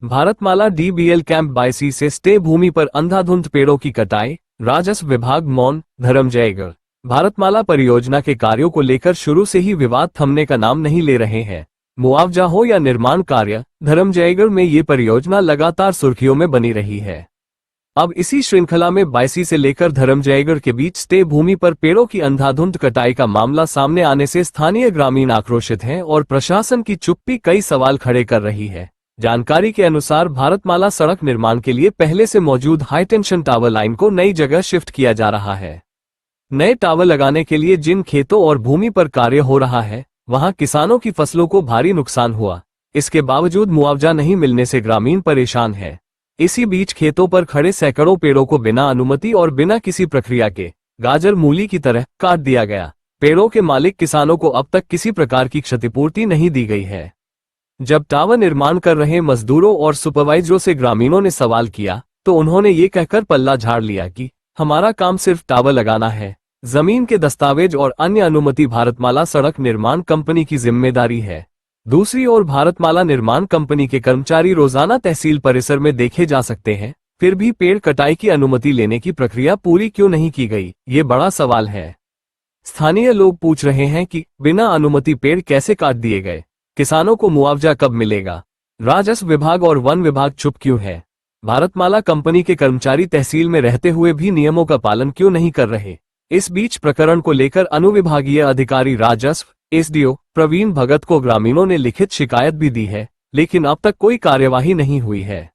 Bharatmala DBL camp 22 से stay भूमि पर अंधाधुंध पेड़ों की कटाई, राजस्व विभाग मौन, धर्मजयगढ़। भारतमाला परियोजना के कार्यों को लेकर शुरू से ही विवाद थमने का नाम नहीं ले रहे हैं। मुआवजा हो या निर्माण कार्य, धर्मजयगढ़ में ये परियोजना लगातार सुर्खियों में बनी रही है। अब इसी श्रृंखला में 22 से लेकर धर्मजयगढ़ के बीच स्टे भूमि पर पेड़ों की अंधाधुंध कटाई का मामला सामने आने से स्थानीय ग्रामीण आक्रोशित हैं और प्रशासन की चुप्पी कई सवाल खड़े कर रही है। जानकारी के अनुसार भारतमाला सड़क निर्माण के लिए पहले से मौजूद हाईटेंशन टावर लाइन को नई जगह शिफ्ट किया जा रहा है। नए टावर लगाने के लिए जिन खेतों और भूमि पर कार्य हो रहा है, वहां किसानों की फसलों को भारी नुकसान हुआ। इसके बावजूद मुआवजा नहीं मिलने से ग्रामीण परेशान है। इसी बीच खेतों पर खड़े सैकड़ों पेड़ों को बिना अनुमति और बिना किसी प्रक्रिया के गाजर मूली की तरह काट दिया गया। पेड़ों के मालिक किसानों को अब तक किसी प्रकार की क्षतिपूर्ति नहीं दी गई है। जब टावर निर्माण कर रहे मजदूरों और सुपरवाइजरों से ग्रामीणों ने सवाल किया तो उन्होंने ये कहकर पल्ला झाड़ लिया कि हमारा काम सिर्फ टावर लगाना है, जमीन के दस्तावेज और अन्य अनुमति भारतमाला सड़क निर्माण कंपनी की जिम्मेदारी है। दूसरी ओर भारतमाला निर्माण कंपनी के कर्मचारी रोजाना तहसील परिसर में देखे जा सकते हैं, फिर भी पेड़ कटाई की अनुमति लेने की प्रक्रिया पूरी क्यों नहीं की गई, ये बड़ा सवाल है। स्थानीय लोग पूछ रहे हैं कि बिना अनुमति पेड़ कैसे काट दिए गए, किसानों को मुआवजा कब मिलेगा, राजस्व विभाग और वन विभाग चुप क्यों है, भारतमाला कंपनी के कर्मचारी तहसील में रहते हुए भी नियमों का पालन क्यों नहीं कर रहे। इस बीच प्रकरण को लेकर अनुविभागीय अधिकारी राजस्व एसडीओ प्रवीण भगत को ग्रामीणों ने लिखित शिकायत भी दी है, लेकिन अब तक कोई कार्यवाही नहीं हुई है।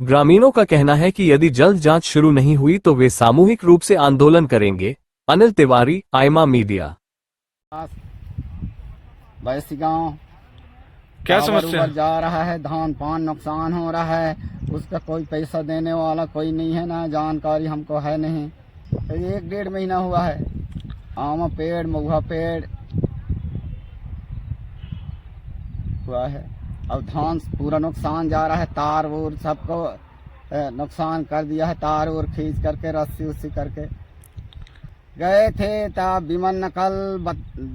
ग्रामीणों का कहना है कि यदि जल्द जांच शुरू नहीं हुई तो वे सामूहिक रूप से आंदोलन करेंगे। अनिल तिवारी, आइमा मीडिया। गाँव क्या समस्या जा रहा है, धान पान नुकसान हो रहा है, उसका कोई पैसा देने वाला कोई नहीं है, ना जानकारी हमको है नहीं। 1-1.5 महीना हुआ है। आम पेड़ महुआ पेड़ हुआ है। अब धान पूरा नुकसान जा रहा है, तार वूर सबको नुकसान कर दिया है। तार वूर खींच करके रस्सी उस्सी करके गए थे, तब बीमन नकल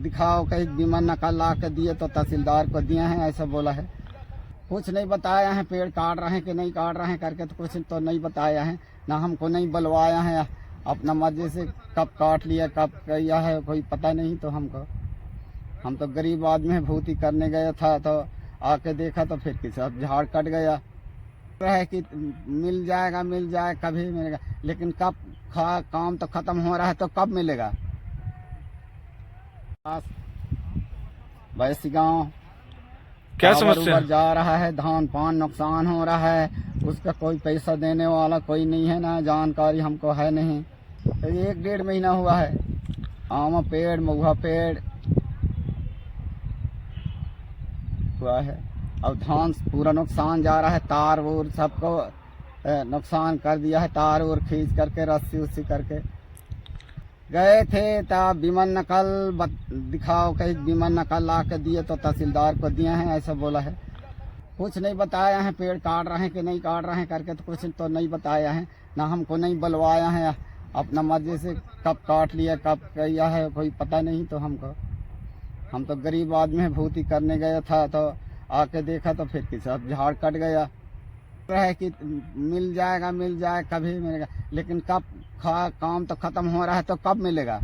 दिखाओ, कहीं बीमन नकल ला के दिए तो तहसीलदार को दिए हैं, ऐसा बोला है। कुछ नहीं बताया है, पेड़ काट रहे हैं कि नहीं काट रहे हैं करके तो कुछ तो नहीं बताया है, ना हमको नहीं बुलवाया है। अपना मर्जी से कब काट लिया कब किया है कोई पता नहीं। तो हम तो गरीब आदमी है, भूति करने गया था तो आके देखा तो फिर किसी झाड़ कट गया है कि मिल जाएगा कभी मिलेगा, लेकिन कब काम तो खत्म हो रहा है तो कब मिलेगा। वैसी गाँव क्या समस्या जा रहा है, धान पान नुकसान हो रहा है, उसका कोई पैसा देने वाला कोई नहीं है, ना जानकारी हमको है नहीं। 1-1.5 महीना हुआ है। आम पेड़ महुआ पेड़ हुआ है। अब धान पूरा नुकसान जा रहा है, तार वूर सबको नुकसान कर दिया है। तार वूर खींच करके रस्सी उस्सी करके गए थे, तब बीमन नकल दिखाओ, कहीं बीमन नकल ला के दिए तो तहसीलदार को दिए हैं, ऐसा बोला है। कुछ नहीं बताया है, पेड़ काट रहे हैं कि नहीं काट रहे हैं करके तो कुछ तो नहीं बताया है, ना हमको नहीं बुलवाया है। अपना मर्जी से कब काट लिया कब किया है कोई पता नहीं। तो हम तो गरीब आदमी है, भूति करने गया था तो आके देखा तो फिर किसी झाड़ कट गया है कि मिल जाएगा कभी मिलेगा, लेकिन कब काम तो खत्म हो रहा है तो कब मिलेगा।